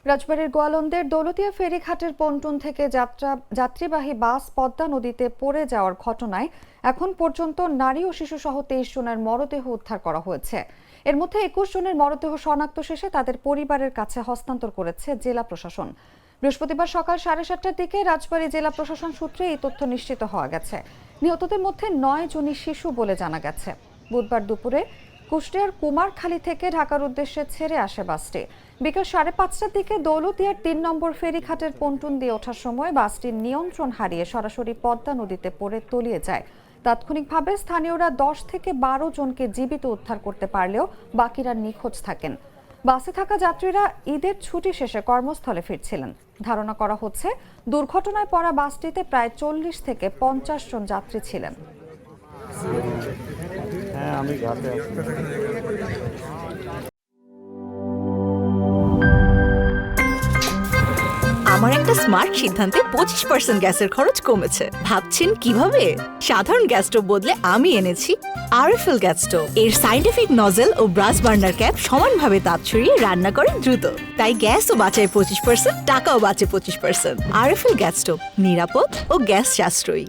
রাজবাড়ীর গোয়ালন্দের Daulatia ফেরিঘাটের pontoon থেকে যাত্রীবাহী বাস পদ্মা নদীতে পড়ে যাওয়ার ঘটনায় এখন পর্যন্ত নারী ও শিশুসহ 23 জনের মরদেহ উদ্ধার করা হয়েছে। এর মধ্যে 21 জনের মরদেহ শনাক্ত শেষে তাদের পরিবারের কাছে হস্তান্তর করেছে জেলা প্রশাসন। বৃহস্পতিবার সকাল 7:30টার দিকে রাজবাড়ী জেলা প্রশাসন সূত্রে এই তথ্য নিশ্চিত হওয়া গেছে। নিহতদের মধ্যে 9 জনই শিশু বলে জানা গেছে। বুধবার দুপুরে কুষ্টিয়ার কুমারখালী থেকে ঢাকার উদ্দেশ্যে ছেড়ে আসে বাসটি। বিকেল 5:30টার দিকে দৌলতিয়ার 3 নম্বর ফেরিঘাটের পন্টুন দিয়ে ওঠার সময় বাসটি নিয়ন্ত্রণ হারিয়ে সরাসরি পদ্মা নদীতে পড়ে তলিয়ে যায়। তাৎক্ষণিকভাবে স্থানীয়রা 10 থেকে 12 জনকে জীবিত উদ্ধার করতে পারলেও বাকিরা নিখোঁজ থাকেন। বাসে থাকা যাত্রীরা ঈদের ছুটি শেষে কর্মস্থলে ফিরছিলেন। ধারণা করা হচ্ছে দুর্ঘটনায় পড়া বাসটিতে প্রায় 40 থেকে 50 জন যাত্রী ছিলেন। আমি ঘাটে আছি। আমার একটা স্মার্ট সিদ্ধান্তে 25% গ্যাসের খরচ কমেছে। ভাবছেন কিভাবে? সাধারণ গ্যাস স্টোভ বদলে আমি এনেছি আরএফএল গ্যাস স্টোভ। এর সাইন্টিফিক নজল ও ব্রাস বার্নার ক্যাপ সমানভাবে তাপ ছড়িয়ে রান্না করে দ্রুত। তাই গ্যাসও বাঁচায় 25%, টাকাও বাঁচে 25%। আরএফএল গ্যাস স্টোভ নিরাপদ ও গ্যাস সাশ্রয়ী।